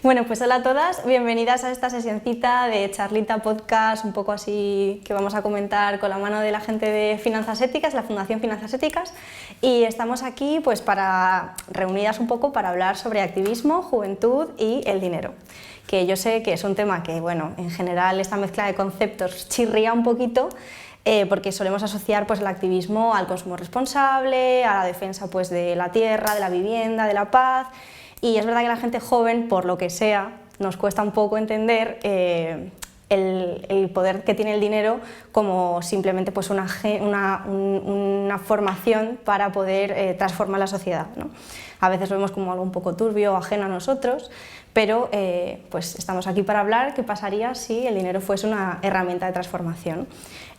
Bueno, pues hola a todas, bienvenidas a esta sesioncita de charlita podcast, un poco así que vamos a comentar con la mano de la gente de Finanzas Éticas, la Fundación Finanzas Éticas, y estamos aquí pues reunidas un poco para hablar sobre activismo, juventud y el dinero, que yo sé que es un tema que, bueno, en general esta mezcla de conceptos chirría un poquito, porque solemos asociar pues, el activismo al consumo responsable, a la defensa pues, de la tierra, de la vivienda, de la paz. Y es verdad que la gente joven, por lo que sea, nos cuesta un poco entender el poder que tiene el dinero como simplemente pues, una formación para poder transformar la sociedad, ¿no? A veces lo vemos como algo un poco turbio o ajeno a nosotros, pero pues estamos aquí para hablar qué pasaría si el dinero fuese una herramienta de transformación.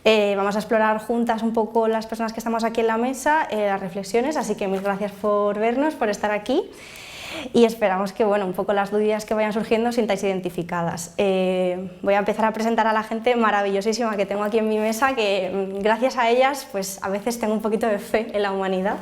Vamos a explorar juntas un poco las personas que estamos aquí en la mesa, las reflexiones, así que mil gracias por vernos, por estar aquí. Y esperamos que un poco las dudas que vayan surgiendo os sintáis identificadas. Voy a empezar a presentar a la gente maravillosísima que tengo aquí en mi mesa, que gracias a ellas pues a veces tengo un poquito de fe en la humanidad.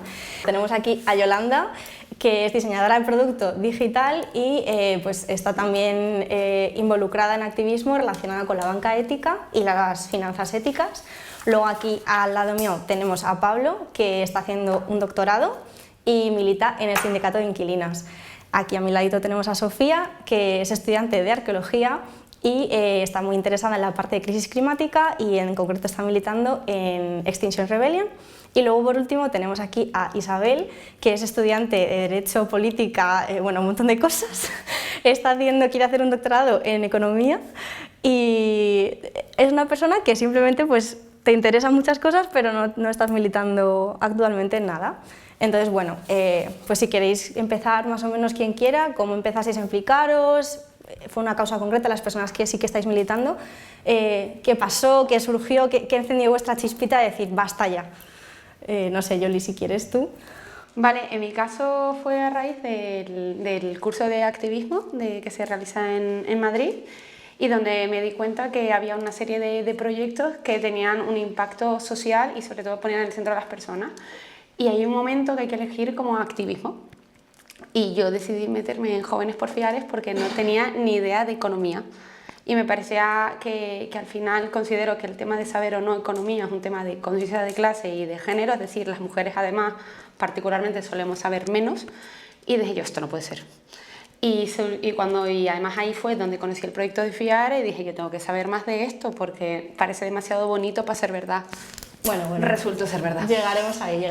Tenemos aquí a Yolanda, que es diseñadora de producto digital y pues está también involucrada en activismo relacionado con la banca ética y las finanzas éticas. Luego aquí al lado mío tenemos a Pablo, que está haciendo un doctorado y milita en el sindicato de inquilinas. Aquí a mi ladito tenemos a Sofía, que es estudiante de arqueología y está muy interesada en la parte de crisis climática y en concreto está militando en Extinction Rebellion. Y luego por último tenemos aquí a Isabel, que es estudiante de Derecho, Política, un montón de cosas. Quiere hacer un doctorado en Economía y es una persona que simplemente pues, te interesan muchas cosas pero no estás militando actualmente en nada. Entonces, pues si queréis empezar más o menos quien quiera, cómo empezasteis a implicaros, fue una causa concreta, las personas que sí que estáis militando, qué pasó, qué surgió, qué encendió vuestra chispita de decir basta ya. No sé, Yoli, si quieres tú. Vale, en mi caso fue a raíz del curso de activismo que se realiza en Madrid y donde me di cuenta que había una serie de proyectos que tenían un impacto social y sobre todo ponían en el centro a las personas. Y hay un momento que hay que elegir como activismo. Y yo decidí meterme en Jóvenes Porfiares porque no tenía ni idea de economía. Y me parecía que al final considero que el tema de saber o no economía es un tema de conciencia de clase y de género, es decir, las mujeres además particularmente solemos saber menos. Y dije yo, esto no puede ser. Y además ahí fue donde conocí el proyecto de FIARE y dije yo tengo que saber más de esto porque parece demasiado bonito para ser verdad. Bueno. Resultó ser verdad. Llegaremos ahí.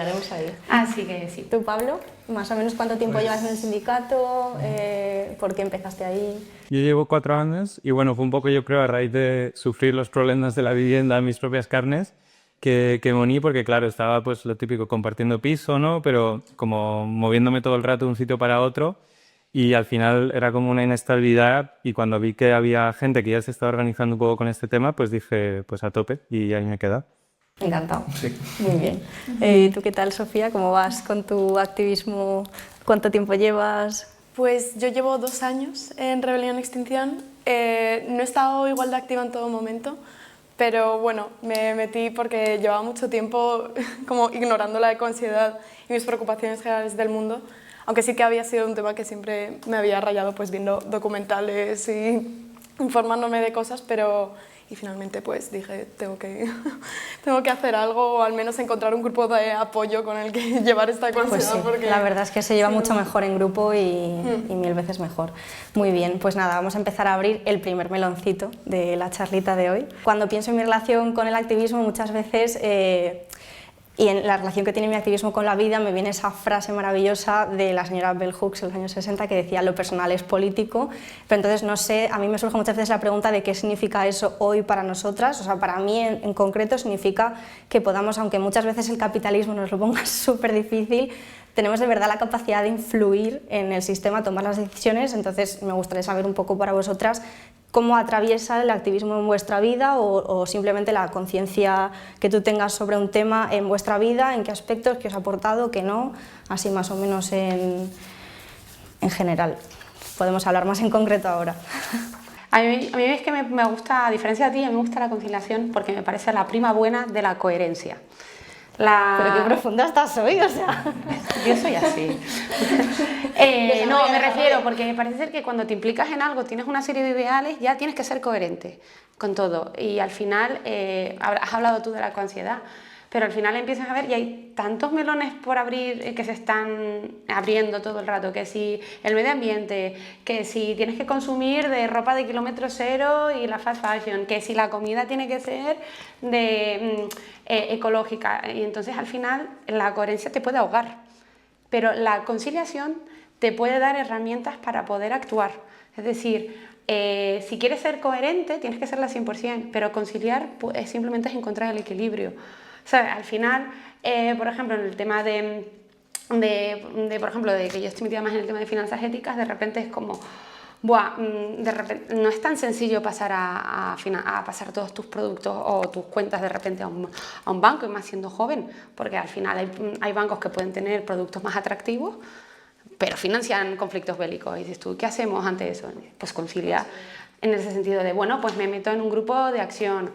Así que sí. ¿Tú, Pablo? ¿Más o menos cuánto tiempo llevas en el sindicato? ¿Por qué empezaste ahí? Yo llevo 4 años y fue un poco yo creo a raíz de sufrir los problemas de la vivienda en mis propias carnes que me uní porque claro, estaba pues lo típico compartiendo piso, ¿no? Pero como moviéndome todo el rato de un sitio para otro y al final era como una inestabilidad y cuando vi que había gente que ya se estaba organizando un poco con este tema pues dije pues a tope y ahí me he quedado. Encantado. Sí. Muy bien. ¿Tú qué tal, Sofía? ¿Cómo vas con tu activismo? ¿Cuánto tiempo llevas? Pues yo llevo 2 años en Rebelión Extinción. No he estado igual de activa en todo momento, pero bueno, me metí porque llevaba mucho tiempo como ignorando la ecoansiedad y mis preocupaciones generales del mundo, aunque sí que había sido un tema que siempre me había rayado pues viendo documentales y informándome de cosas, y finalmente pues dije, tengo que hacer algo o al menos encontrar un grupo de apoyo con el que llevar esta ecoansiedad. Pues sí, porque la verdad es que se lleva mucho mejor en grupo y 1000 veces mejor. Muy bien, pues nada, vamos a empezar a abrir el primer meloncito de la charlita de hoy. Cuando pienso en mi relación con el activismo muchas veces y en la relación que tiene mi activismo con la vida me viene esa frase maravillosa de la señora Bell Hooks en los años 60 que decía lo personal es político, pero entonces no sé, a mí me surge muchas veces la pregunta de qué significa eso hoy para nosotras, o sea, para mí en concreto significa que podamos, aunque muchas veces el capitalismo nos lo ponga súper difícil, tenemos de verdad la capacidad de influir en el sistema, tomar las decisiones, entonces me gustaría saber un poco para vosotras cómo atraviesa el activismo en vuestra vida o simplemente la conciencia que tú tengas sobre un tema en vuestra vida, en qué aspectos, qué os ha aportado, qué no, así más o menos en general. Podemos hablar más en concreto ahora. A mí es que me gusta, a diferencia de ti, a mí me gusta la conciliación porque me parece la prima buena de la coherencia. Pero qué profunda estás hoy, o sea... Yo soy así. No, me refiero porque parece ser que cuando te implicas en algo, tienes una serie de ideales, ya tienes que ser coherente con todo. Y al final, has hablado tú de la ansiedad, pero al final empiezas a ver y hay tantos melones por abrir que se están abriendo todo el rato, que si el medio ambiente, que si tienes que consumir de ropa de kilómetro cero y la fast fashion, que si la comida tiene que ser de ecológica, y entonces al final la coherencia te puede ahogar, pero la conciliación te puede dar herramientas para poder actuar. Es decir, si quieres ser coherente tienes que serla 100%, pero conciliar pues, simplemente es encontrar el equilibrio. ¿Sabes? Al final, por ejemplo, en el tema por ejemplo, de que yo estoy metida más en el tema de finanzas éticas, de repente es como, de repente, no es tan sencillo pasar a pasar todos tus productos o tus cuentas de repente a un banco, y más siendo joven, porque al final hay bancos que pueden tener productos más atractivos, pero financian conflictos bélicos. Y dices tú, ¿qué hacemos ante eso? Pues conciliar en ese sentido de, bueno, pues me meto en un grupo de acción,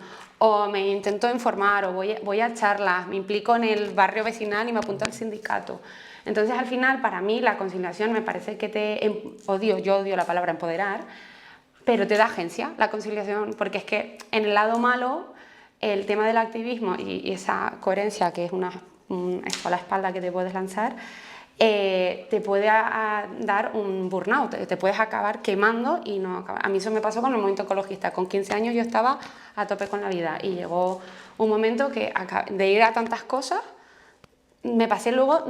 o me intento informar, o voy a charlas, me implico en el barrio vecinal y me apunto al sindicato. Entonces, al final, para mí, la conciliación me parece que yo odio la palabra empoderar, pero te da agencia la conciliación, porque es que en el lado malo, el tema del activismo y esa coherencia, que es una a la espalda que te puedes lanzar, te puede dar un burnout, te puedes acabar quemando y no acabar. A mí eso me pasó con el movimiento ecologista. Con 15 años yo estaba a tope con la vida y llegó un momento que de ir a tantas cosas me pasé luego,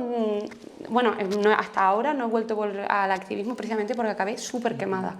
hasta ahora no he vuelto a volver al activismo precisamente porque acabé súper quemada.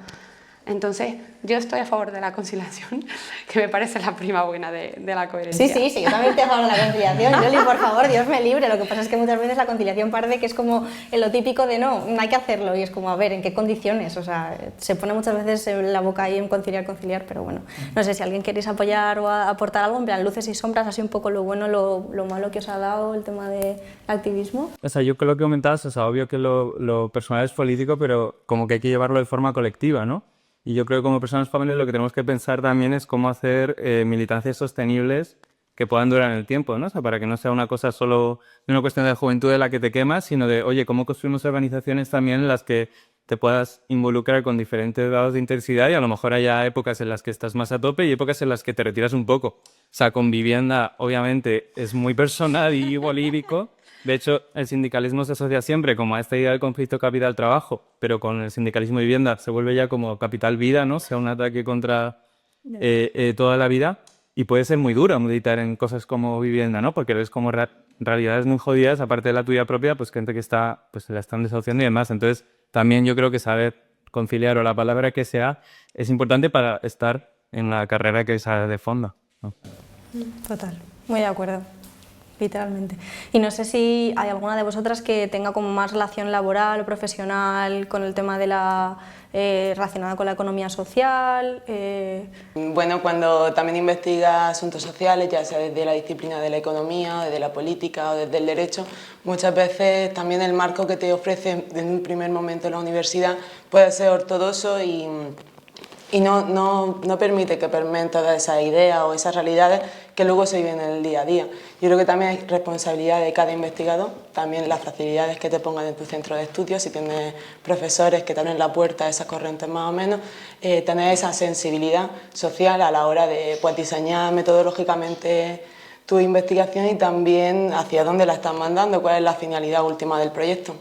Entonces, yo estoy a favor de la conciliación, que me parece la prima buena de la coherencia. Sí, yo también estoy a favor de la conciliación. Yoli, por favor, Dios me libre. Lo que pasa es que muchas veces la conciliación parece que es como lo típico de no hay que hacerlo. Y es como, a ver, ¿en qué condiciones? O sea, se pone muchas veces la boca ahí en conciliar, pero bueno. No sé si alguien queréis apoyar o aportar algo, en plan luces y sombras, así un poco lo bueno, lo malo que os ha dado el tema del activismo. O sea, yo con lo que comentabas, o sea, obvio que lo personal es político, pero como que hay que llevarlo de forma colectiva, ¿no? Y yo creo que como personas jóvenes lo que tenemos que pensar también es cómo hacer militancias sostenibles que puedan durar en el tiempo, ¿no? O sea, para que no sea una cosa solo de una cuestión de juventud de la que te quemas, sino de, oye, cómo construimos organizaciones también en las que te puedas involucrar con diferentes grados de intensidad y a lo mejor haya épocas en las que estás más a tope y épocas en las que te retiras un poco. O sea, con vivienda, obviamente, es muy personal y bolírico. De hecho, el sindicalismo se asocia siempre como a esta idea del conflicto capital-trabajo, pero con el sindicalismo de vivienda se vuelve ya como capital-vida, ¿no? Sea un ataque contra toda la vida y puede ser muy duro meditar en cosas como vivienda, ¿no? Porque ves como realidades muy jodidas, aparte de la tuya propia, pues gente que está, pues se la están desahuciando y demás. Entonces, también yo creo que saber conciliar o la palabra que sea es importante para estar en la carrera que sale de fondo, ¿no? Total, muy de acuerdo. Literalmente. Y no sé si hay alguna de vosotras que tenga como más relación laboral o profesional con el tema de la relacionada con la economía social. Bueno, cuando también investiga asuntos sociales, ya sea desde la disciplina de la economía, o desde la política o desde el derecho, muchas veces también el marco que te ofrece desde un primer momento la universidad puede ser ortodoxo y no permite que permeen todas esas ideas o esas realidades que luego se viven en el día a día. Yo creo que también hay responsabilidad de cada investigador, también las facilidades que te pongan en tu centro de estudios, si tienes profesores que te abren la puerta a esas corrientes más o menos, tener esa sensibilidad social a la hora de diseñar metodológicamente tu investigación y también hacia dónde la estás mandando, cuál es la finalidad última del proyecto.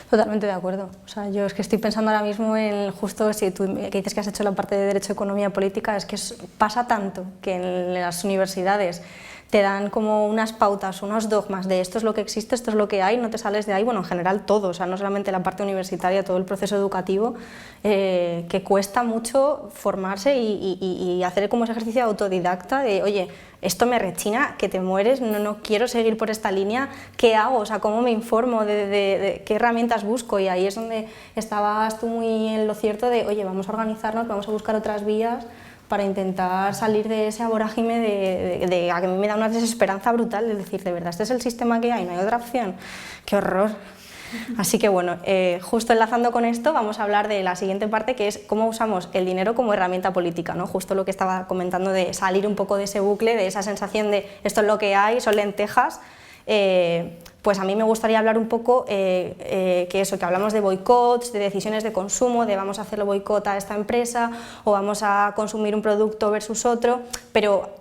Totalmente de acuerdo. O sea, yo es que estoy pensando ahora mismo en justo si tú que dices que has hecho la parte de Derecho, Economía, Política, es que pasa tanto que en las universidades te dan como unas pautas, unos dogmas de esto es lo que existe, esto es lo que hay, no te sales de ahí, bueno, en general todo, o sea, no solamente la parte universitaria, todo el proceso educativo, que cuesta mucho formarse y hacer como ese ejercicio autodidacta de, oye, esto me rechina, que te mueres, no quiero seguir por esta línea, ¿qué hago? O sea, ¿cómo me informo? ¿De qué herramientas busco? Y ahí es donde estabas tú muy en lo cierto de, oye, vamos a organizarnos, vamos a buscar otras vías para intentar salir de esa vorágine de a que a mí me da una desesperanza brutal, es decir, de verdad, este es el sistema que hay, no hay otra opción, qué horror. Así que bueno, justo enlazando con esto vamos a hablar de la siguiente parte, que es cómo usamos el dinero como herramienta política, ¿no? Justo lo que estaba comentando de salir un poco de ese bucle, de esa sensación de esto es lo que hay, son lentejas. Pues a mí me gustaría hablar un poco que hablamos de boicots, de decisiones de consumo, de vamos a hacerle boicot a esta empresa o vamos a consumir un producto versus otro, pero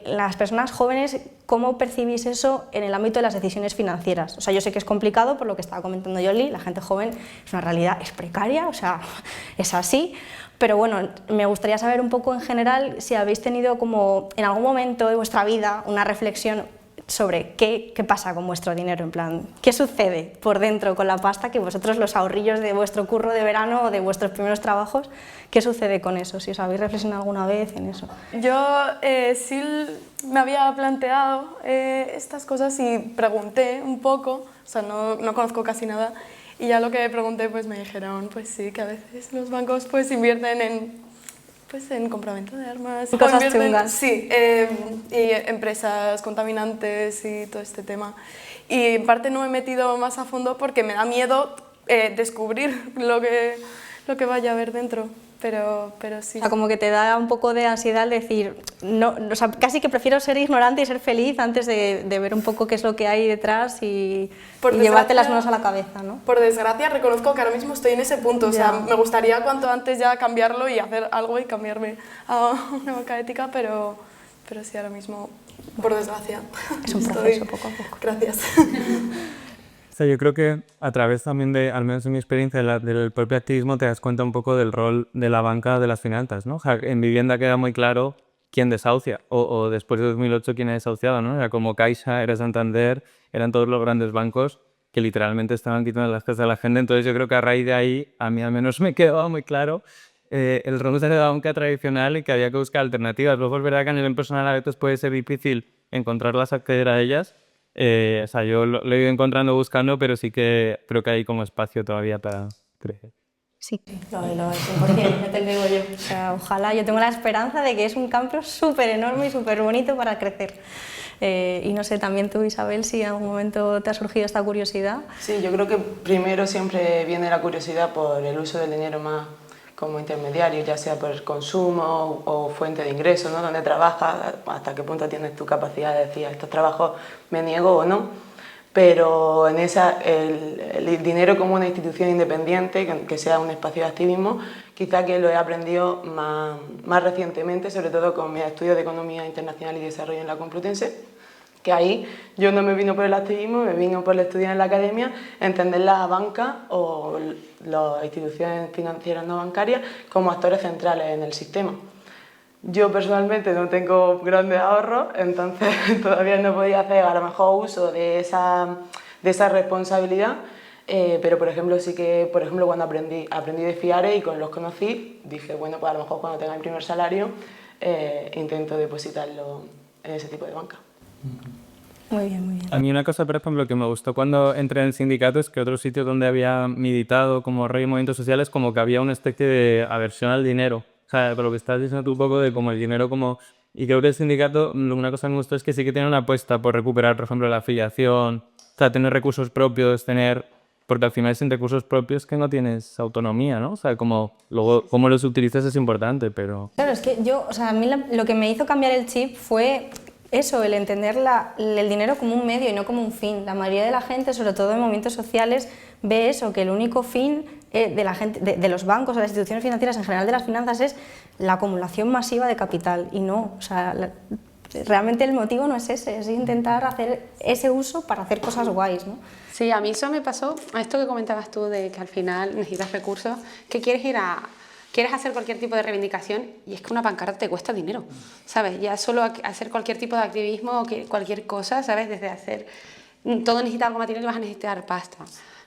las personas jóvenes, ¿cómo percibís eso en el ámbito de las decisiones financieras? O sea, yo sé que es complicado por lo que estaba comentando Yoli, la gente joven es una realidad, es precaria, o sea, es así. Pero bueno, me gustaría saber un poco en general si habéis tenido como en algún momento de vuestra vida una reflexión sobre qué pasa con vuestro dinero, en plan, qué sucede por dentro con la pasta, que vosotros los ahorrillos de vuestro curro de verano o de vuestros primeros trabajos, ¿qué sucede con eso? Si os habéis reflexionado alguna vez en eso. Yo sí me había planteado estas cosas y pregunté un poco, o sea, no conozco casi nada, y ya lo que pregunté pues me dijeron, pues sí, que a veces los bancos pues invierten en compraventa de armas, cosas chungas. Sí, y empresas contaminantes y todo este tema. Y en parte no me he metido más a fondo porque me da miedo descubrir lo que vaya a haber dentro. Pero sí. O sea, como que te da un poco de ansiedad decir, no, o sea, casi que prefiero ser ignorante y ser feliz antes de ver un poco qué es lo que hay detrás y llevarte las manos a la cabeza, ¿no? Por desgracia, reconozco que ahora mismo estoy en ese punto. O sea, me gustaría cuanto antes ya cambiarlo y hacer algo y cambiarme a una banca ética, pero sí, ahora mismo, por desgracia. Es un proceso poco a poco. Gracias. O sea, yo creo que a través también de, al menos en mi experiencia, del propio activismo, te das cuenta un poco del rol de la banca de las finanzas, ¿no? O sea, en vivienda queda muy claro quién desahucia, o después de 2008 quién ha desahuciado, ¿no? Era como Caixa, era Santander, eran todos los grandes bancos que literalmente estaban quitando las casas a la gente. Entonces yo creo que a raíz de ahí, a mí al menos me quedaba muy claro el rol de la banca tradicional y que había que buscar alternativas. Luego es verdad que a nivel personal a veces puede ser difícil encontrarlas, acceder a ellas. O sea, yo lo he ido encontrando, buscando, pero sí que creo que hay como espacio todavía para crecer. Sí, lo hay, 100%, ya te lo digo yo. O sea, ojalá, yo tengo la esperanza de que es un campo súper enorme y súper bonito para crecer. Y no sé, también tú, Isabel, si en algún momento te ha surgido esta curiosidad. Sí, yo creo que primero siempre viene la curiosidad por el uso del dinero más como intermediario, ya sea por el consumo o fuente de ingresos, ¿no? Donde trabajas, hasta qué punto tienes tu capacidad de decir, a estos trabajos me niego o no. Pero en el dinero como una institución independiente, que sea un espacio de activismo, quizá que lo he aprendido más recientemente, sobre todo con mis estudios de Economía Internacional y Desarrollo en la Complutense, que ahí yo no me vino por el activismo, me vino por el estudio en la academia, entender la banca o las instituciones financieras no bancarias como actores centrales en el sistema. Yo personalmente no tengo grandes ahorros, entonces todavía no podía hacer a lo mejor uso de esa responsabilidad, pero por ejemplo sí que cuando aprendí de FIARE y con los conocí, dije, bueno, pues a lo mejor cuando tenga mi primer salario intento depositarlo en ese tipo de banca. Muy bien, muy bien. A mí una cosa, por ejemplo, que me gustó cuando entré en el sindicato es que otros sitios donde había militado como rey y movimientos sociales, como que había una especie de aversión al dinero. O sea, por lo que estás diciendo tú un poco de como el dinero como... Y creo que el sindicato, una cosa que me gustó es que sí que tiene una apuesta por recuperar, por ejemplo, la afiliación, o sea, tener recursos propios, porque al final sin recursos propios que no tienes autonomía, ¿no? O sea, como luego cómo los utilizas es importante, pero... Claro, es que yo, o sea, a mí lo que me hizo cambiar el chip fue eso, el entender el dinero como un medio y no como un fin. La mayoría de la gente, sobre todo en movimientos sociales, ve eso, que el único fin de la gente, de los bancos, de las instituciones financieras, en general de las finanzas, es la acumulación masiva de capital. Y no, o sea, realmente el motivo no es ese, es intentar hacer ese uso para hacer cosas guays, ¿no? Sí, a mí eso me pasó, a esto que comentabas tú de que al final necesitas recursos, que quieres hacer cualquier tipo de reivindicación y es que una pancarta te cuesta dinero, ¿sabes? Ya solo hacer cualquier tipo de activismo o cualquier cosa, ¿sabes? Desde hacer, todo necesita algo material y vas a necesitar pasta,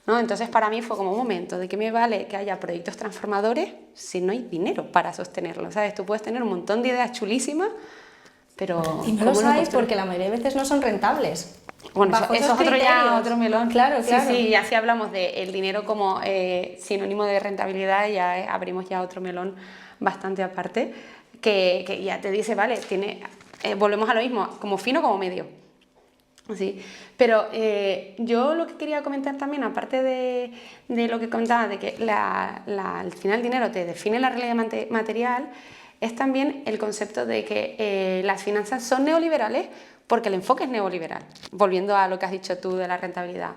¿no? Entonces para mí fue como un momento de que me vale que haya proyectos transformadores si no hay dinero para sostenerlos, ¿sabes? Tú puedes tener un montón de ideas chulísimas, pero... Y no lo sabes porque la mayoría de veces no son rentables. Bueno, eso es otro melón. Claro, claro. Sí, y así hablamos del dinero como sinónimo de rentabilidad, ya abrimos ya otro melón bastante aparte, que ya te dice, vale, volvemos a lo mismo, como fin o como medio. Sí, pero yo lo que quería comentar también, aparte de lo que comentaba, de que al final el dinero te define la realidad material, es también el concepto de que las finanzas son neoliberales porque el enfoque es neoliberal, volviendo a lo que has dicho tú de la rentabilidad.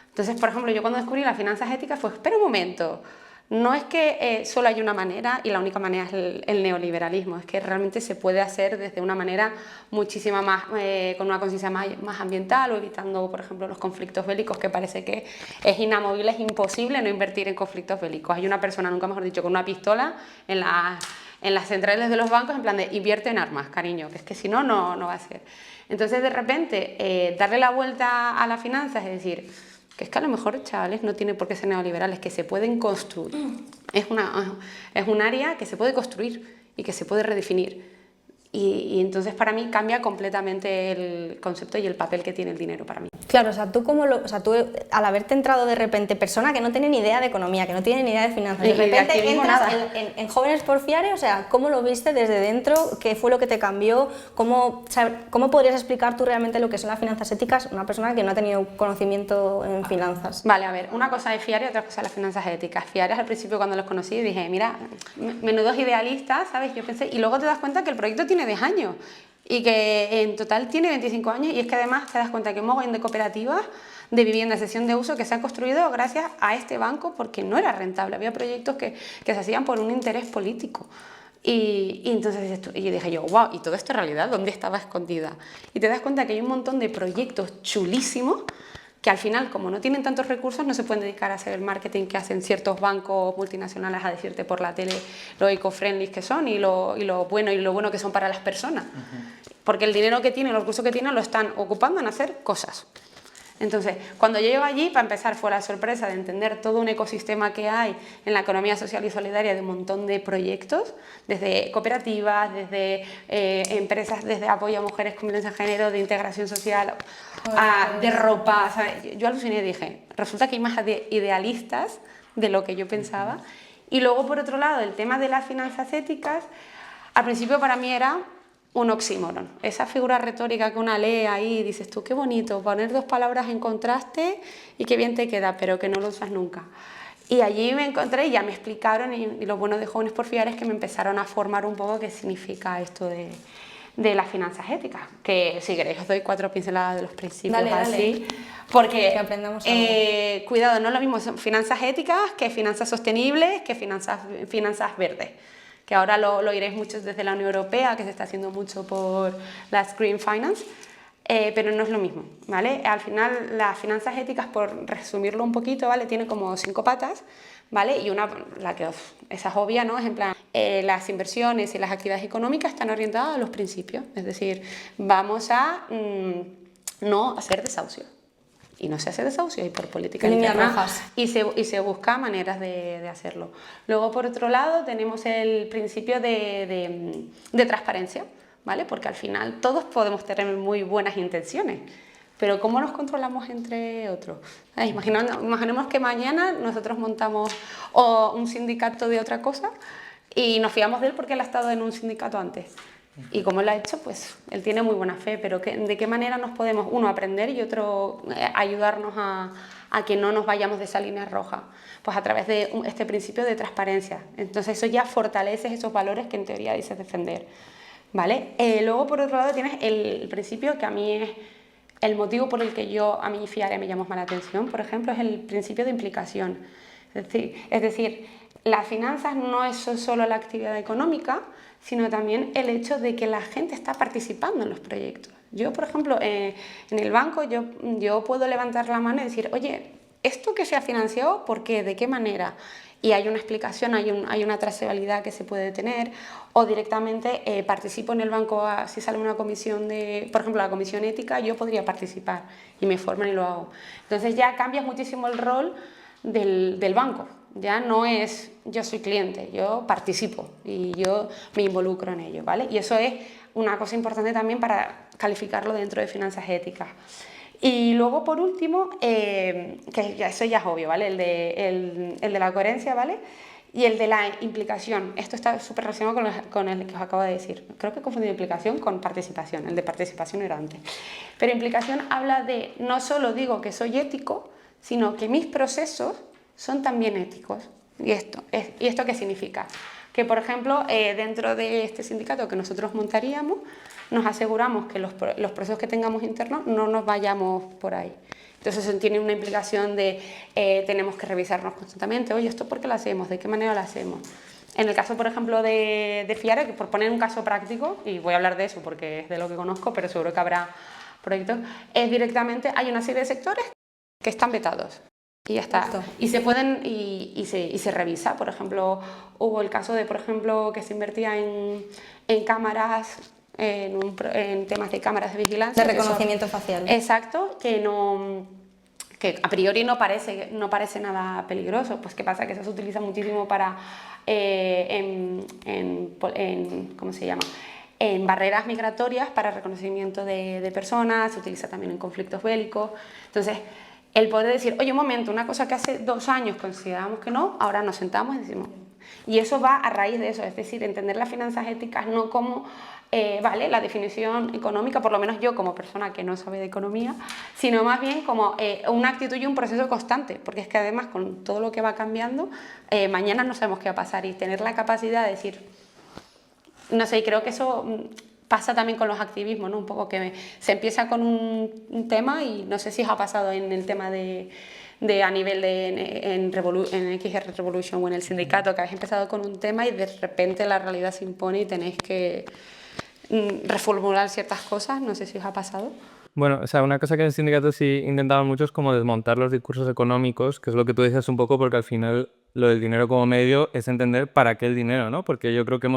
Entonces, por ejemplo, yo cuando descubrí las finanzas éticas fue, espera un momento, no es que solo hay una manera y la única manera es el neoliberalismo, es que realmente se puede hacer desde una manera muchísima más, con una conciencia más ambiental o evitando, por ejemplo, los conflictos bélicos, que parece que es inamovible, es imposible no invertir en conflictos bélicos. Hay una persona, nunca mejor dicho, con una pistola en las centrales de los bancos en plan de invierte en armas, cariño, que es que si no, no va a ser. Entonces, de repente, darle la vuelta a las finanzas, es decir, que es que a lo mejor, chavales, no tiene por qué ser neoliberales, que se pueden construir. Es un área que se puede construir y que se puede redefinir. Y entonces para mí cambia completamente el concepto y el papel que tiene el dinero para mí. Claro, o sea, tú al haberte entrado de repente, persona que no tiene ni idea de economía, que no tiene ni idea de finanzas, de repente entras en Jóvenes por Fiare, o sea, ¿cómo lo viste desde dentro? ¿Qué fue lo que te cambió? ¿Cómo podrías explicar tú realmente lo que son las finanzas éticas? Una persona que no ha tenido conocimiento en finanzas. Vale, a ver, una cosa es Fiare y otra cosa es las finanzas éticas. Fiare al principio cuando los conocí dije, mira, menudos idealistas, ¿sabes? Yo pensé, y luego te das cuenta que el proyecto tiene 10 años y que en total tiene 25 años y es que además te das cuenta que un montón de cooperativas de vivienda de cesión de uso que se han construido gracias a este banco porque no era rentable, había proyectos que se hacían por un interés político. Y entonces y dije yo, wow, ¿y todo esto en realidad dónde estaba escondida? Y te das cuenta que hay un montón de proyectos chulísimos que al final, como no tienen tantos recursos, no se pueden dedicar a hacer el marketing que hacen ciertos bancos multinacionales a decirte por la tele lo eco-friendly que son y lo bueno que son para las personas. Porque el dinero que tienen, los recursos que tienen, lo están ocupando en hacer cosas. Entonces, cuando yo llego allí, para empezar, fue la sorpresa de entender todo un ecosistema que hay en la economía social y solidaria de un montón de proyectos, desde cooperativas, desde empresas, desde apoyo a mujeres con violencia de género, de integración social, de ropa. ¿Sabes? Yo aluciné y dije, resulta que hay más idealistas de lo que yo pensaba. Y luego, por otro lado, el tema de las finanzas éticas, al principio para mí era un oxímoron, esa figura retórica que una lee ahí y dices tú, qué bonito, poner dos palabras en contraste y qué bien te queda, pero que no lo usas nunca. Y allí me encontré y ya me explicaron y lo bueno de Jóvenes por Fiare es que me empezaron a formar un poco qué significa esto de las finanzas éticas, que si queréis os doy 4 pinceladas de los principios. Dale. Así, porque que aprendamos algo. Cuidado, no es lo mismo son finanzas éticas que finanzas sostenibles que finanzas verdes, que ahora lo oiréis mucho desde la Unión Europea, que se está haciendo mucho por las Green Finance, pero no es lo mismo, ¿vale? Al final, las finanzas éticas, por resumirlo un poquito, ¿vale? Tiene como 5 patas, ¿vale? Y una, esa es obvia, ¿no? Es en plan, las inversiones y las actividades económicas están orientadas a los principios, es decir, vamos a no hacer desahucio. Y no se hace desahucio y por política líneas interna rojas. y se busca maneras de hacerlo. Luego, por otro lado, tenemos el principio de transparencia, ¿vale? Porque al final todos podemos tener muy buenas intenciones, pero ¿cómo nos controlamos entre otros? Imaginemos que mañana nosotros montamos un sindicato de otra cosa y nos fiamos de él porque él ha estado en un sindicato antes. Y como él ha hecho, pues él tiene muy buena fe, pero ¿de qué manera nos podemos, uno, aprender y otro, ayudarnos a que no nos vayamos de esa línea roja? Pues a través de este principio de transparencia. Entonces eso ya fortalece esos valores que en teoría dices defender, ¿vale? Luego, por otro lado, tienes el principio que a mí es el motivo por el que a mí Fiare me llamó más la atención, por ejemplo, es el principio de implicación. Es decir, las finanzas no es solo la actividad económica, sino también el hecho de que la gente está participando en los proyectos. Yo, por ejemplo, en el banco yo puedo levantar la mano y decir, oye, ¿esto que se ha financiado, por qué? ¿De qué manera? Y hay una explicación, hay una trazabilidad que se puede tener, o directamente participo en el banco, si sale una comisión por ejemplo, la comisión ética, yo podría participar y me forman y lo hago. Entonces ya cambia muchísimo el rol del banco. Ya no es yo soy cliente, yo participo y yo me involucro en ello, ¿vale? Y eso es una cosa importante también para calificarlo dentro de finanzas éticas. Y luego, por último, que eso ya es obvio, ¿vale? El de la coherencia, ¿vale? y el de la implicación. Esto está súper relacionado con el que os acabo de decir. Creo que he confundido implicación con participación. El de participación era antes. Pero implicación habla de, no solo digo que soy ético, sino que mis procesos son también éticos. ¿Y esto qué significa? Que, por ejemplo, dentro de este sindicato que nosotros montaríamos, nos aseguramos que los procesos que tengamos internos no nos vayamos por ahí. Entonces eso tiene una implicación de tenemos que revisarnos constantemente, oye, ¿esto por qué lo hacemos? ¿De qué manera lo hacemos? En el caso, por ejemplo, de FIARE, que por poner un caso práctico, y voy a hablar de eso porque es de lo que conozco, pero seguro que habrá proyectos, es directamente, hay una serie de sectores que están vetados. Y ya está. Justo. Y se pueden y se revisa. Por ejemplo, hubo el caso de, por ejemplo, que se invertía en cámaras, en temas de cámaras de vigilancia. De reconocimiento facial. Exacto, que a priori no parece nada peligroso. Pues ¿qué pasa? Que eso se utiliza muchísimo para ¿cómo se llama? En barreras migratorias para reconocimiento de personas, se utiliza también en conflictos bélicos. Entonces, el poder decir, oye, un momento, una cosa que hace 2 años considerábamos que no, ahora nos sentamos y decimos... Y eso va a raíz de eso, es decir, entender las finanzas éticas no como, vale, la definición económica, por lo menos yo como persona que no sabe de economía, sino más bien como una actitud y un proceso constante, porque es que además con todo lo que va cambiando, mañana no sabemos qué va a pasar y tener la capacidad de decir, no sé, y creo que eso... Pasa también con los activismos, ¿no? Un poco que se empieza con un tema y no sé si os ha pasado en el tema de a nivel en XR Revolution o en el sindicato, que habéis empezado con un tema y de repente la realidad se impone y tenéis que reformular ciertas cosas, no sé si os ha pasado. Bueno, o sea, una cosa que en el sindicato sí intentaban mucho es como desmontar los discursos económicos, que es lo que tú decías un poco, porque al final lo del dinero como medio es entender para qué el dinero, ¿no? Porque yo creo que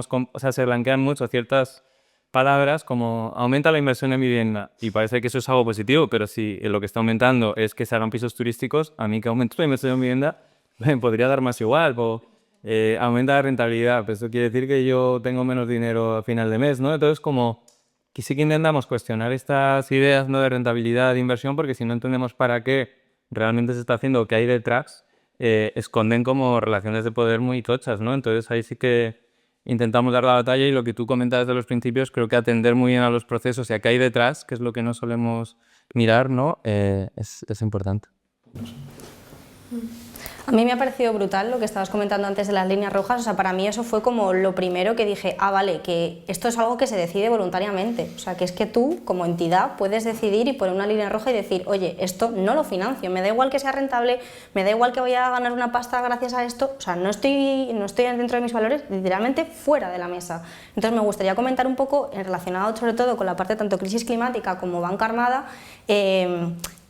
se blanquean mucho ciertas palabras como aumenta la inversión en vivienda y parece que eso es algo positivo, pero si lo que está aumentando es que se hagan pisos turísticos, a mí que aumente la inversión en vivienda me podría dar más igual, o aumenta la rentabilidad, pues eso quiere decir que yo tengo menos dinero a final de mes, ¿no? Entonces como que sí que intentamos cuestionar estas ideas, ¿no?, de rentabilidad de inversión, porque si no entendemos para qué realmente se está haciendo o qué hay detrás, esconden como relaciones de poder muy tochas, ¿no? Entonces ahí sí que intentamos dar la batalla y lo que tú comentabas de los principios, creo que atender muy bien a los procesos y a qué hay detrás, que es lo que no solemos mirar, ¿no? Es importante. A mí me ha parecido brutal lo que estabas comentando antes de las líneas rojas, o sea, para mí eso fue como lo primero que dije, vale, que esto es algo que se decide voluntariamente, o sea, que es que tú como entidad puedes decidir y poner una línea roja y decir, oye, esto no lo financio, me da igual que sea rentable, me da igual que vaya a ganar una pasta gracias a esto, o sea, no estoy dentro de mis valores, literalmente fuera de la mesa. Entonces me gustaría comentar un poco, relacionado sobre todo con la parte tanto crisis climática como banca armada,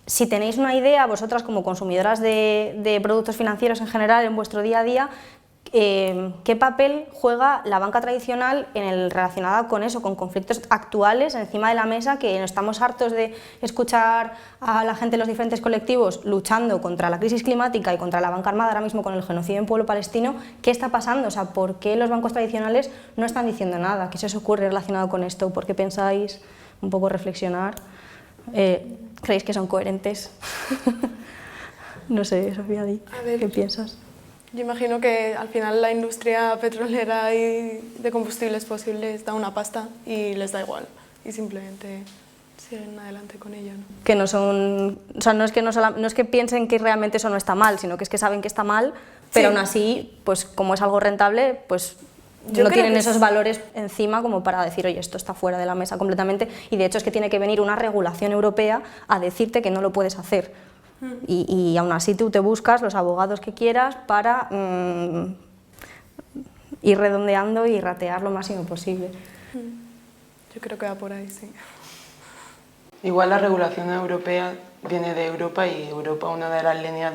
si tenéis una idea, vosotras como consumidoras de productos financieros en general en vuestro día a día, ¿qué papel juega la banca tradicional relacionada con eso, con conflictos actuales encima de la mesa, que estamos hartos de escuchar a la gente de los diferentes colectivos luchando contra la crisis climática y contra la banca armada ahora mismo con el genocidio en pueblo palestino? ¿Qué está pasando? O sea, ¿por qué los bancos tradicionales no están diciendo nada? ¿Qué se os ocurre relacionado con esto? ¿Por qué pensáis un poco reflexionar? ¿Creéis que son coherentes? No sé, Sofía, ¿qué piensas? Yo imagino que al final la industria petrolera y de combustibles fósiles da una pasta y les da igual y simplemente siguen adelante con ella, ¿no? Que no son, o sea, no es que piensen que realmente eso no está mal, sino que es que saben que está mal, pero Sí. aún así, pues como es algo rentable, pues Yo no creo tienen que esos es- valores encima como para decir, oye, esto está fuera de la mesa completamente, y de hecho es que tiene que venir una regulación europea a decirte que no lo puedes hacer. Y aún así tú te buscas los abogados que quieras para ir redondeando y ratear lo máximo posible. Yo creo que va por ahí, sí. Igual la regulación europea viene de Europa y Europa, una de las líneas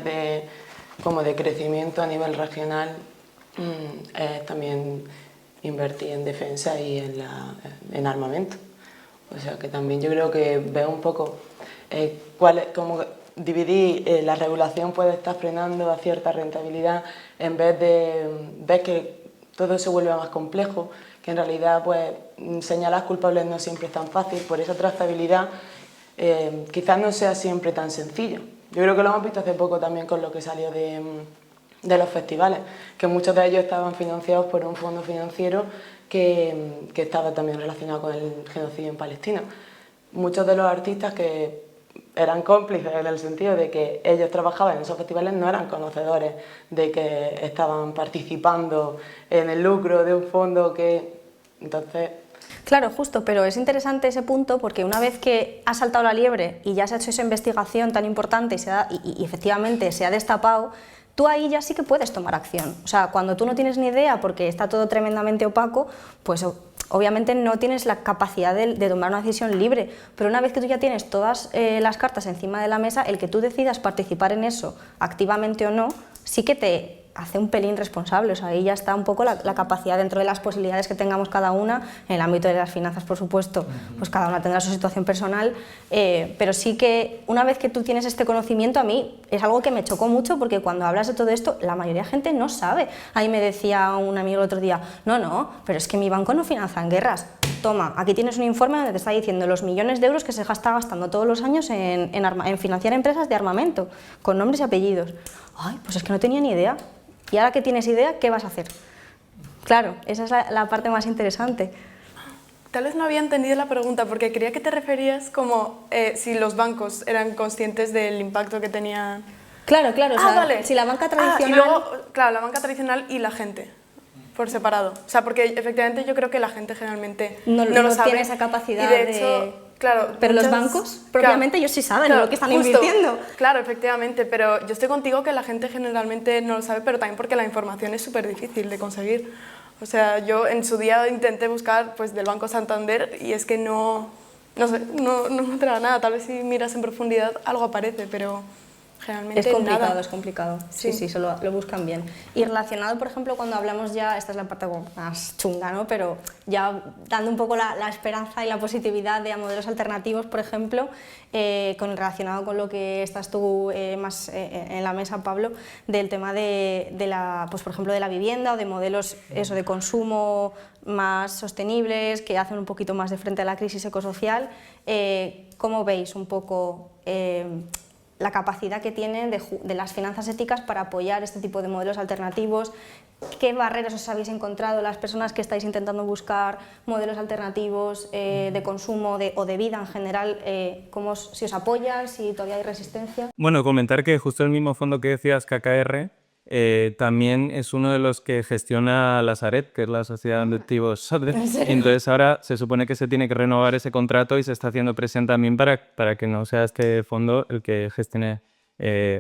como de crecimiento a nivel regional, es también invertir en defensa y en armamento. O sea que también yo creo que veo un poco como dividir la regulación puede estar frenando a cierta rentabilidad en vez de ver que todo se vuelve más complejo, que en realidad pues señalar culpables no siempre es tan fácil, por esa trazabilidad quizás no sea siempre tan sencillo. Yo creo que lo hemos visto hace poco también con lo que salió de de los festivales, que muchos de ellos estaban financiados por un fondo financiero que estaba también relacionado con el genocidio en Palestina. Muchos de los artistas que eran cómplices en el sentido de que ellos trabajaban en esos festivales no eran conocedores de que estaban participando en el lucro de un fondo que... Entonces... Claro, justo, pero es interesante ese punto porque una vez que ha saltado la liebre y ya se ha hecho esa investigación tan importante y efectivamente se ha destapado, tú ahí ya sí que puedes tomar acción. O sea, cuando tú no tienes ni idea porque está todo tremendamente opaco, pues obviamente no tienes la capacidad de tomar una decisión libre, pero una vez que tú ya tienes todas las cartas encima de la mesa, el que tú decidas participar en eso activamente o no, sí que te hace un pelín responsable. O sea, ahí ya está un poco la capacidad dentro de las posibilidades que tengamos cada una, en el ámbito de las finanzas, por supuesto, pues cada una tendrá su situación personal, pero sí que una vez que tú tienes este conocimiento, a mí es algo que me chocó mucho porque cuando hablas de todo esto, la mayoría de gente no sabe. Ahí me decía un amigo el otro día, no, pero es que mi banco no financia en guerras. Toma, aquí tienes un informe donde te está diciendo los millones de euros que se está gastando todos los años en financiar empresas de armamento, con nombres y apellidos. Ay, pues es que no tenía ni idea. Y ahora que tienes idea, ¿qué vas a hacer? Claro, esa es la parte más interesante. Tal vez no había entendido la pregunta porque creía que te referías como si los bancos eran conscientes del impacto que tenían. Claro, o sea, vale. Si la banca tradicional... y luego, claro, la banca tradicional y la gente, por separado. O sea, porque efectivamente yo creo que la gente generalmente no lo sabe. Tiene esa capacidad y de hecho, claro, pero los bancos, propiamente, ellos sí saben lo que están invirtiendo. Claro, efectivamente, pero yo estoy contigo que la gente generalmente no lo sabe, pero también porque la información es súper difícil de conseguir. O sea, yo en su día intenté buscar pues, del Banco Santander y es que no encontraba nada. Tal vez si miras en profundidad algo aparece, pero generalmente es complicado, nada. Es complicado. Sí, lo buscan bien. Y relacionado, por ejemplo, cuando hablamos ya, esta es la parte más chunga, ¿no? Pero ya dando un poco la esperanza y la positividad de a modelos alternativos, por ejemplo, relacionado con lo que estás tú más en la mesa, Pablo, del tema pues, por ejemplo, de la vivienda o de modelos de consumo más sostenibles, que hacen un poquito más de frente a la crisis ecosocial. ¿Cómo veis un poco la capacidad que tienen de las finanzas éticas para apoyar este tipo de modelos alternativos? ¿Qué barreras os habéis encontrado las personas que estáis intentando buscar modelos alternativos de consumo o de vida en general? Si os apoyan, si todavía hay resistencia. Bueno, comentar que justo el mismo fondo que decías, KKR, también es uno de los que gestiona la Sareb, que es la Sociedad de Activos Sareb. Entonces ahora se supone que se tiene que renovar ese contrato y se está haciendo presión también para que no sea este fondo el que gestione,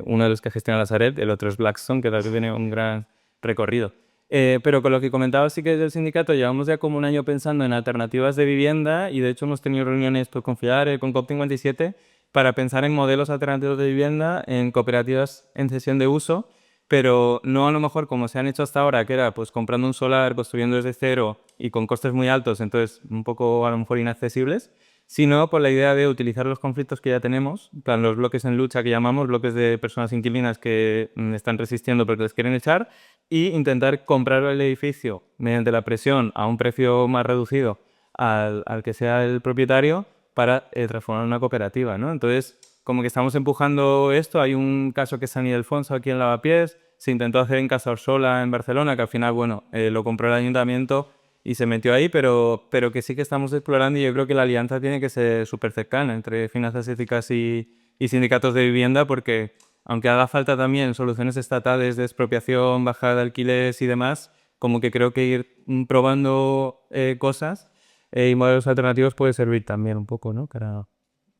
uno de los que gestiona la Sareb, el otro es Blackstone, que también tiene un gran recorrido. Pero con lo que comentaba sí que desde el sindicato llevamos ya como un año pensando en alternativas de vivienda y de hecho hemos tenido reuniones pues, con FIARE, con COP57 para pensar en modelos alternativos de vivienda, en cooperativas en cesión de uso, pero no a lo mejor como se han hecho hasta ahora, que era pues comprando un solar, construyendo desde cero y con costes muy altos, entonces un poco a lo mejor inaccesibles, sino por la idea de utilizar los conflictos que ya tenemos, en plan los bloques en lucha que llamamos, bloques de personas inquilinas que están resistiendo porque les quieren echar, y intentar comprar el edificio mediante la presión a un precio más reducido al que sea el propietario para transformar en una cooperativa, ¿no? Entonces, como que estamos empujando esto. Hay un caso que es San Ildefonso aquí en Lavapiés, se intentó hacer en Casa Orsola en Barcelona, que al final, bueno, lo compró el ayuntamiento y se metió ahí, pero que sí que estamos explorando y yo creo que la alianza tiene que ser súper cercana entre finanzas éticas y sindicatos de vivienda, porque aunque haga falta también soluciones estatales de expropiación, bajada de alquileres y demás, como que creo que ir probando cosas y modelos alternativos puede servir también un poco, ¿no? Para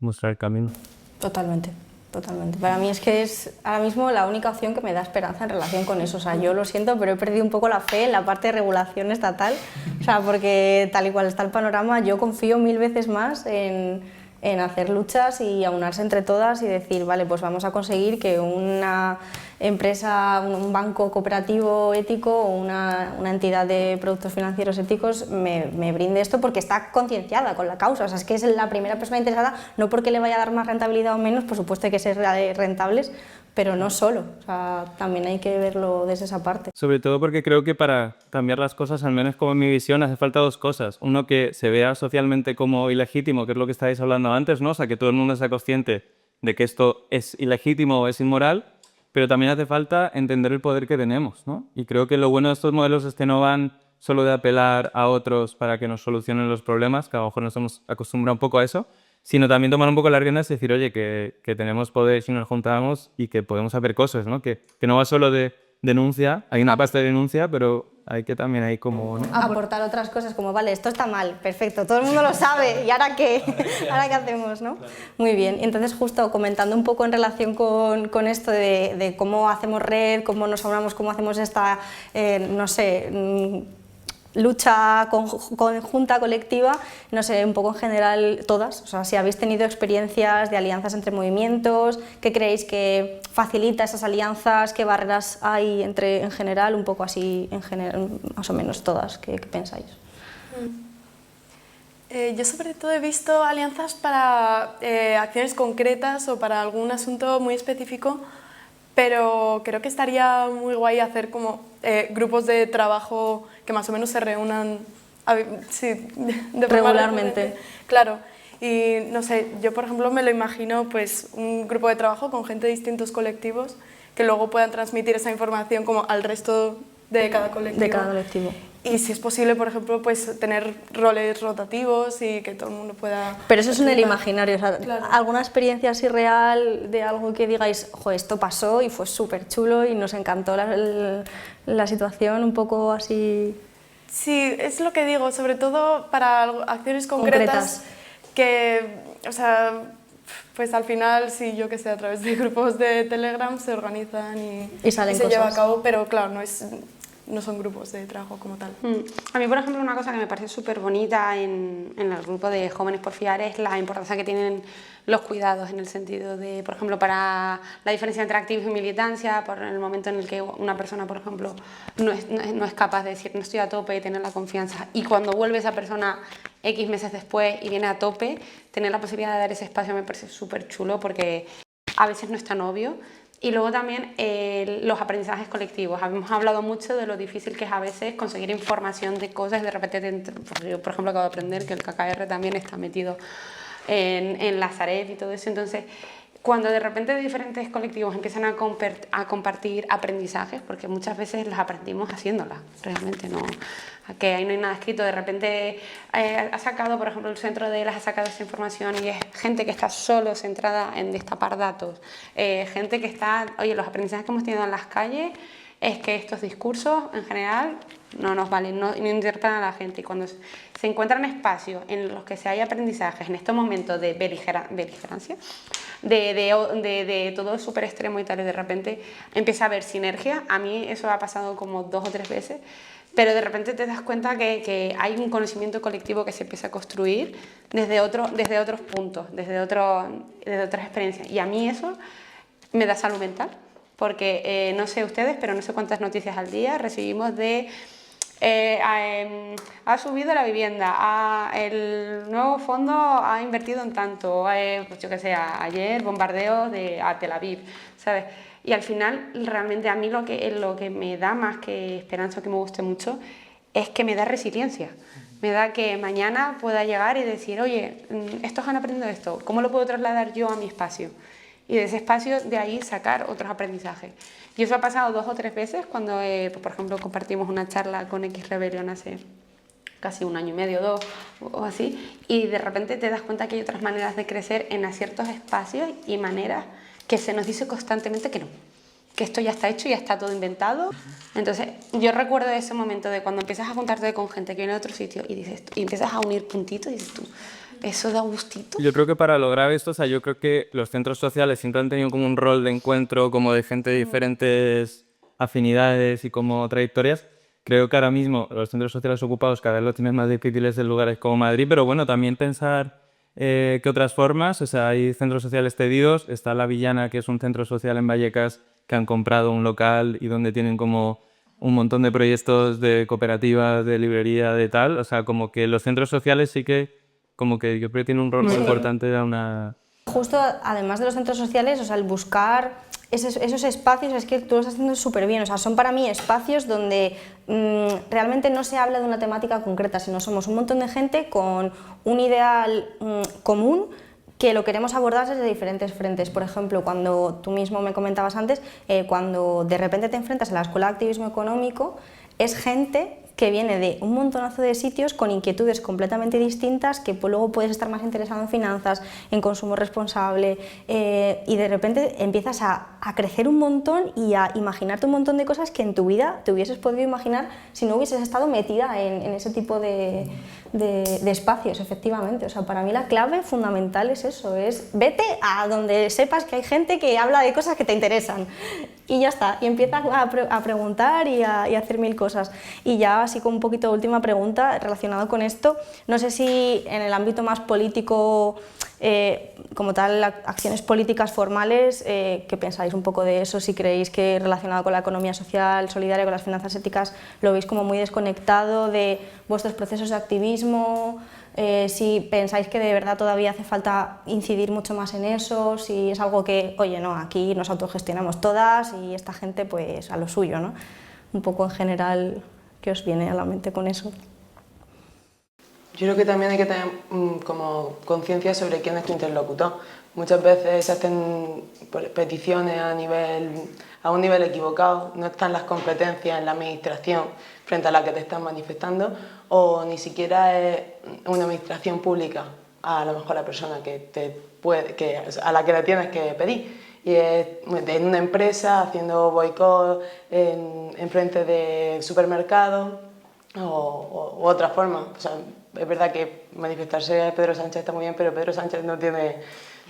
mostrar el camino. Totalmente. Para mí es que es ahora mismo la única opción que me da esperanza en relación con eso. O sea, yo lo siento, pero he perdido un poco la fe en la parte de regulación estatal. O sea, porque tal y cual está el panorama, yo confío 1000 veces más en hacer luchas y aunarse entre todas y decir, vale, pues vamos a conseguir que una empresa, un banco cooperativo ético o una entidad de productos financieros éticos me brinde esto porque está concienciada con la causa. O sea, es que es la primera persona interesada, no porque le vaya a dar más rentabilidad o menos, por supuesto hay que ser rentables, pero no solo. O sea, también hay que verlo desde esa parte. Sobre todo porque creo que para cambiar las cosas, al menos como en mi visión, hace falta dos cosas. Uno, que se vea socialmente como ilegítimo, que es lo que estáis hablando antes, ¿no? O sea, que todo el mundo sea consciente de que esto es ilegítimo o es inmoral, pero también hace falta entender el poder que tenemos, ¿no? Y creo que lo bueno de estos modelos es que no van solo de apelar a otros para que nos solucionen los problemas, que a lo mejor nos hemos acostumbrado un poco a eso, sino también tomar un poco las riendas y decir, oye, que tenemos poder si nos juntamos y que podemos hacer cosas, ¿no? Que no va solo de denuncia, hay una pasta de denuncia, pero hay que también hay como, ¿no? Aportar otras cosas como, vale, esto está mal, perfecto, todo el mundo lo sabe, ¿y ahora qué? ¿Ahora qué hacemos, no? Muy bien, entonces justo comentando un poco en relación con esto de cómo hacemos red, cómo nos hablamos, cómo hacemos esta, no sé, lucha conjunta, colectiva, no sé, un poco en general todas, o sea, si habéis tenido experiencias de alianzas entre movimientos, ¿qué creéis que facilita esas alianzas? ¿Qué barreras hay en general? Un poco así, en general, más o menos todas, ¿qué pensáis? Yo sobre todo he visto alianzas para acciones concretas o para algún asunto muy específico, pero creo que estaría muy guay hacer como grupos de trabajo que más o menos se reúnan sí, de forma regularmente. Claro, y no sé, yo por ejemplo me lo imagino pues un grupo de trabajo con gente de distintos colectivos que luego puedan transmitir esa información como al resto de cada colectivo. De cada colectivo. Y si es posible, por ejemplo, pues tener roles rotativos y que todo el mundo pueda... Pero eso es en el imaginario, o sea, Claro. ¿alguna experiencia así real de algo que digáis, jo, esto pasó y fue súper chulo y nos encantó la situación, un poco así? Sí, es lo que digo, sobre todo para acciones concretas. Que, o sea, pues al final, sí, yo que sé, a través de grupos de Telegram se organizan y salen se lleva a cosas. cabo, pero claro, no son grupos de trabajo como tal. A mí, por ejemplo, una cosa que me parece súper bonita en el grupo de Jóvenes por Fiar es la importancia que tienen los cuidados, en el sentido de, por ejemplo, para la diferencia entre activismo y militancia, por el momento en el que una persona, por ejemplo, no es capaz de decir no estoy a tope y tener la confianza, y cuando vuelve esa persona X meses después y viene a tope, tener la posibilidad de dar ese espacio me parece súper chulo, porque a veces no es tan obvio. Y luego también los aprendizajes colectivos. Hemos hablado mucho de lo difícil que es a veces conseguir información de cosas. De repente, yo por ejemplo acabo de aprender que el KKR también está metido en la Sareb y todo eso. Entonces, cuando de repente diferentes colectivos empiezan a compartir aprendizajes, porque muchas veces los aprendimos haciéndolas, realmente no, que ahí no hay nada escrito, de repente ha sacado, por ejemplo, el Centro de Elas ha sacado esa información y es gente que está solo centrada en destapar datos, gente que está, oye, los aprendizajes que hemos tenido en las calles es que estos discursos en general no nos valen, no interpretan a la gente, y cuando se encuentran espacios en los que se hay aprendizajes en estos momentos de beligerancia, de todo súper extremo y tal, y de repente empieza a haber sinergia. A mí eso ha pasado como 2 o 3 veces, pero de repente te das cuenta que hay un conocimiento colectivo que se empieza a construir desde otros puntos, desde otras experiencias, y a mí eso me da salud mental, porque no sé ustedes, pero no sé cuántas noticias al día recibimos de ha subido la vivienda, el nuevo fondo ha invertido en tanto, pues yo que sé, ayer bombardeos a Tel Aviv, ¿sabes? Y al final, realmente a mí lo que me da más que esperanza, que me guste mucho, es que me da resiliencia. Me da que mañana pueda llegar y decir, oye, estos han aprendido esto, ¿cómo lo puedo trasladar yo a mi espacio? Y de ese espacio, de ahí sacar otros aprendizajes. Y eso ha pasado 2 o 3 veces cuando, por ejemplo, compartimos una charla con X Rebelión hace casi 1 año y medio, 2 o así, y de repente te das cuenta que hay otras maneras de crecer en ciertos espacios y maneras que se nos dice constantemente que no, que esto ya está hecho, ya está todo inventado. Entonces, yo recuerdo ese momento de cuando empiezas a juntarte con gente que viene de otro sitio y empiezas a unir puntitos y dices tú, eso da gustito. Yo creo que para lograr esto, o sea, yo creo que los centros sociales siempre han tenido como un rol de encuentro, como de gente de diferentes afinidades y como trayectorias. Creo que ahora mismo los centros sociales ocupados cada vez los tienen más difíciles en lugares como Madrid, pero bueno, también pensar que otras formas, o sea, hay centros sociales cedidos, está La Villana, que es un centro social en Vallecas que han comprado un local y donde tienen como un montón de proyectos de cooperativas, de librería, de tal, o sea, como que los centros sociales sí que como que yo creo que tiene un rol muy importante a una... Justo, además de los centros sociales, o sea, el buscar esos espacios, es que tú lo estás haciendo súper bien, o sea, son para mí espacios donde realmente no se habla de una temática concreta, sino somos un montón de gente con un ideal común que lo queremos abordar desde diferentes frentes. Por ejemplo, cuando tú mismo me comentabas antes, cuando de repente te enfrentas a la Escuela de Activismo Económico, es gente que viene de un montonazo de sitios con inquietudes completamente distintas, que pues luego puedes estar más interesado en finanzas, en consumo responsable, y de repente empiezas a crecer un montón y a imaginarte un montón de cosas que en tu vida te hubieses podido imaginar si no hubieses estado metida en ese tipo de espacios, efectivamente. O sea, para mí la clave fundamental es eso, es vete a donde sepas que hay gente que habla de cosas que te interesan y ya está, y empieza a preguntar y a hacer mil cosas. Y ya así como un poquito última pregunta relacionada con esto, no sé si en el ámbito más político, como tal, acciones políticas formales, ¿qué pensáis un poco de eso? Si creéis que relacionado con la economía social, solidaria, con las finanzas éticas, lo veis como muy desconectado de vuestros procesos de activismo, si pensáis que de verdad todavía hace falta incidir mucho más en eso, si es algo que, oye, no, aquí nos autogestionamos todas y esta gente pues a lo suyo, ¿no? Un poco en general, ¿qué os viene a la mente con eso? Yo creo que también hay que tener como conciencia sobre quién es tu interlocutor. Muchas veces se hacen peticiones a un nivel equivocado, no están las competencias en la administración frente a la que te están manifestando, o ni siquiera es una administración pública a lo mejor la persona a la que le tienes que pedir. Y es en una empresa haciendo boicot en frente de supermercados u otra forma. O sea, es verdad que manifestarse a Pedro Sánchez está muy bien, pero Pedro Sánchez no tiene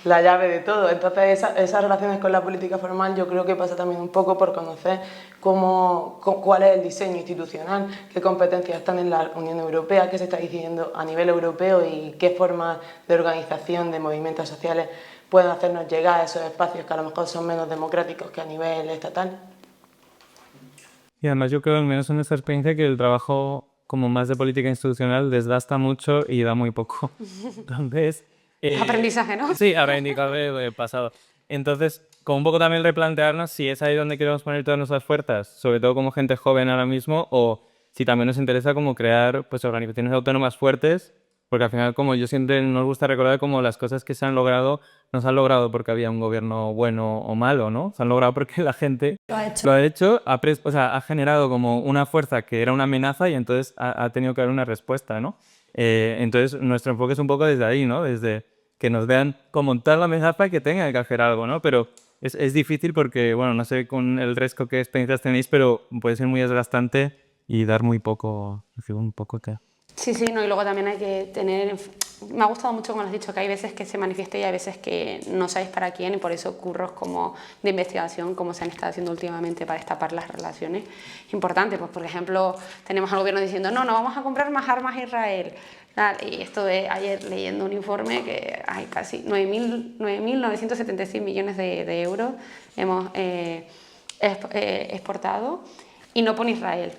la llave de todo. Entonces esas relaciones con la política formal yo creo que pasa también un poco por conocer cuál es el diseño institucional, qué competencias están en la Unión Europea, qué se está decidiendo a nivel europeo y qué formas de organización de movimientos sociales pueden hacernos llegar a esos espacios que a lo mejor son menos democráticos que a nivel estatal. Y además yo creo, al menos en esta experiencia, que el trabajo como más de política institucional desgasta mucho y da muy poco. Entonces... aprendizaje, ¿no? Sí, aprendizaje pasado. Entonces, como un poco también replantearnos si es ahí donde queremos poner todas nuestras fuerzas, sobre todo como gente joven ahora mismo, o si también nos interesa como crear pues, organizaciones autónomas fuertes, porque al final, como yo siempre nos gusta recordar, como las cosas que se han logrado no se han logrado porque había un gobierno bueno o malo, ¿no? Se han logrado porque la gente lo ha hecho, ha generado como una fuerza que era una amenaza y entonces ha tenido que dar una respuesta, ¿no? Entonces, nuestro enfoque es un poco desde ahí, ¿no? Desde que nos vean como tal la amenaza y que tengan que hacer algo, ¿no? Pero es difícil porque, bueno, no sé con el resto qué experiencias tenéis, pero puede ser muy desgastante y dar muy poco, un poco que... Sí, no, y luego también hay que tener... Me ha gustado mucho como has dicho, que hay veces que se manifiesta y hay veces que no sabéis para quién, y por eso curros como de investigación, como se han estado haciendo últimamente para destapar las relaciones, importante. Pues por ejemplo, tenemos al gobierno diciendo no vamos a comprar más armas a Israel. Y esto de ayer leyendo un informe que hay casi 9.976 millones de euros hemos exportado, y no pone Israel,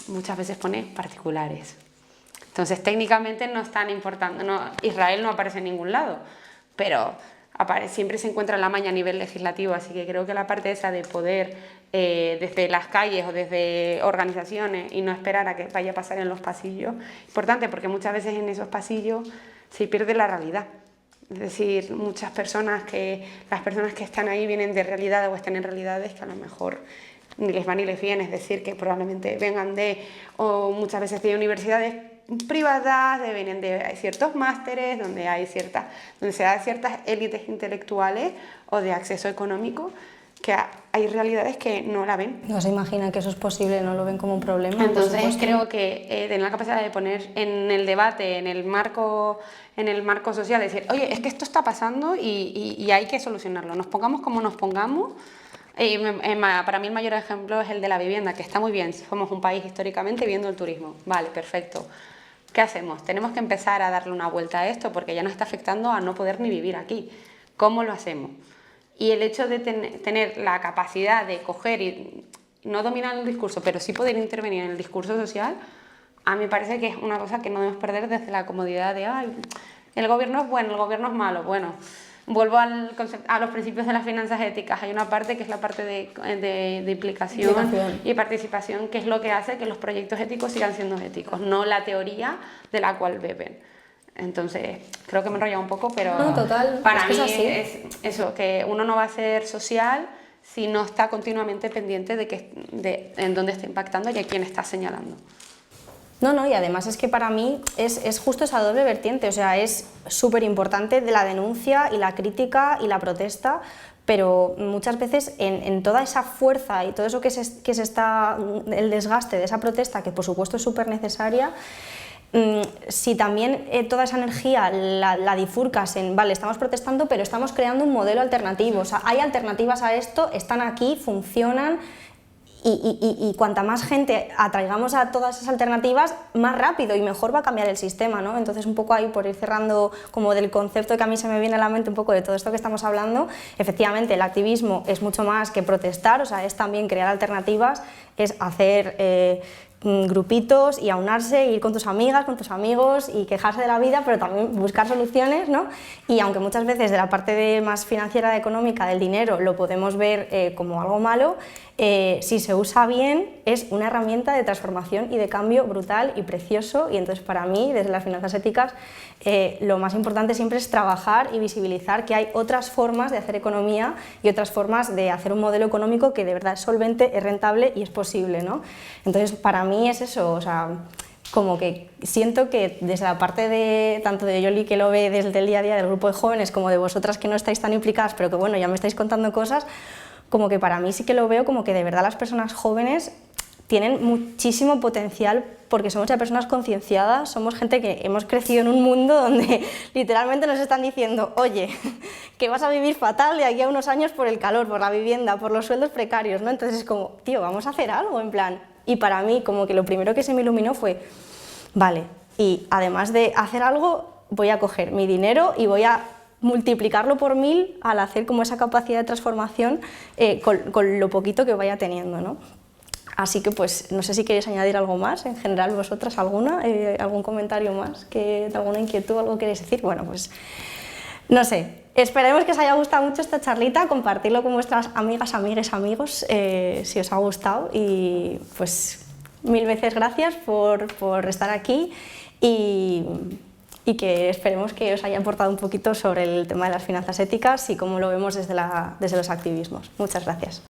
muchas veces pone particulares. Entonces, técnicamente no están importando, Israel no aparece en ningún lado, pero siempre se encuentra la maña a nivel legislativo, así que creo que la parte esa de poder desde las calles o desde organizaciones y no esperar a que vaya a pasar en los pasillos, importante, porque muchas veces en esos pasillos se pierde la realidad. Es decir, las personas que están ahí vienen de realidades o están en realidades que a lo mejor ni les va ni les viene, es decir, que probablemente vengan o muchas veces de universidades privadas, vienen de ciertos másteres donde se da ciertas élites intelectuales o de acceso económico, que hay realidades que no la ven. No se imaginan que eso es posible, no lo ven como un problema. Entonces creo que tener la capacidad de poner en el debate, en el marco social, decir, oye, es que esto está pasando y hay que solucionarlo, nos pongamos como nos pongamos. Para mí el mayor ejemplo es el de la vivienda, que está muy bien, somos un país históricamente viviendo el turismo, vale, perfecto. ¿Qué hacemos? Tenemos que empezar a darle una vuelta a esto porque ya nos está afectando a no poder ni vivir aquí. ¿Cómo lo hacemos? Y el hecho de tener la capacidad de coger y no dominar el discurso, pero sí poder intervenir en el discurso social, a mí me parece que es una cosa que no debemos perder desde la comodidad de el gobierno es bueno, el gobierno es malo. Bueno, vuelvo a los principios de las finanzas éticas. Hay una parte que es la parte de implicación y participación, que es lo que hace que los proyectos éticos sigan siendo éticos, no la teoría de la cual beben. Entonces, creo que me he enrollado un poco, pero No, total, para es que mí es así. es eso, que uno no va a ser social si no está continuamente pendiente de en dónde está impactando y a quién está señalando. No, y además es que para mí es justo esa doble vertiente, o sea, es súper importante de la denuncia y la crítica y la protesta, pero muchas veces en toda esa fuerza y todo eso que se está, el desgaste de esa protesta, que por supuesto es súper necesaria, si también toda esa energía la difurcas en, vale, estamos protestando, pero estamos creando un modelo alternativo, o sea, hay alternativas a esto, están aquí, funcionan, y cuanta más gente atraigamos a todas esas alternativas, más rápido y mejor va a cambiar el sistema, ¿no? Entonces, un poco ahí, por ir cerrando como del concepto que a mí se me viene a la mente un poco de todo esto que estamos hablando, efectivamente el activismo es mucho más que protestar, o sea, es también crear alternativas, es hacer grupitos y aunarse, ir con tus amigas, con tus amigos y quejarse de la vida, pero también buscar soluciones, ¿no? Y aunque muchas veces de la parte más financiera, económica, del dinero, lo podemos ver como algo malo, si se usa bien es una herramienta de transformación y de cambio brutal y precioso, y entonces para mí, desde las finanzas éticas, lo más importante siempre es trabajar y visibilizar que hay otras formas de hacer economía y otras formas de hacer un modelo económico que de verdad es solvente, es rentable y es posible, ¿no? Entonces para mí es eso, o sea, como que siento que desde la parte de tanto de Yoli, que lo ve desde el día a día del grupo de jóvenes, como de vosotras que no estáis tan implicadas pero que bueno, ya me estáis contando cosas, como que para mí sí que lo veo como que de verdad las personas jóvenes tienen muchísimo potencial porque somos ya personas concienciadas, somos gente que hemos crecido en un mundo donde literalmente nos están diciendo, oye, que vas a vivir fatal de aquí a unos años por el calor, por la vivienda, por los sueldos precarios, ¿no? Entonces es como, tío, vamos a hacer algo, en plan. Y para mí como que lo primero que se me iluminó fue, vale, y además de hacer algo, voy a coger mi dinero y voy a multiplicarlo por 1000 al hacer como esa capacidad de transformación con lo poquito que vaya teniendo, ¿no? Así que pues no sé si queréis añadir algo más, en general vosotras algún comentario más, alguna inquietud, algo queréis decir. Bueno, pues no sé, esperemos que os haya gustado mucho esta charlita, compartirlo con vuestras amigas, amigues, amigos, si os ha gustado, y pues 1000 veces gracias por estar aquí y que esperemos que os haya aportado un poquito sobre el tema de las finanzas éticas y cómo lo vemos desde los activismos. Muchas gracias.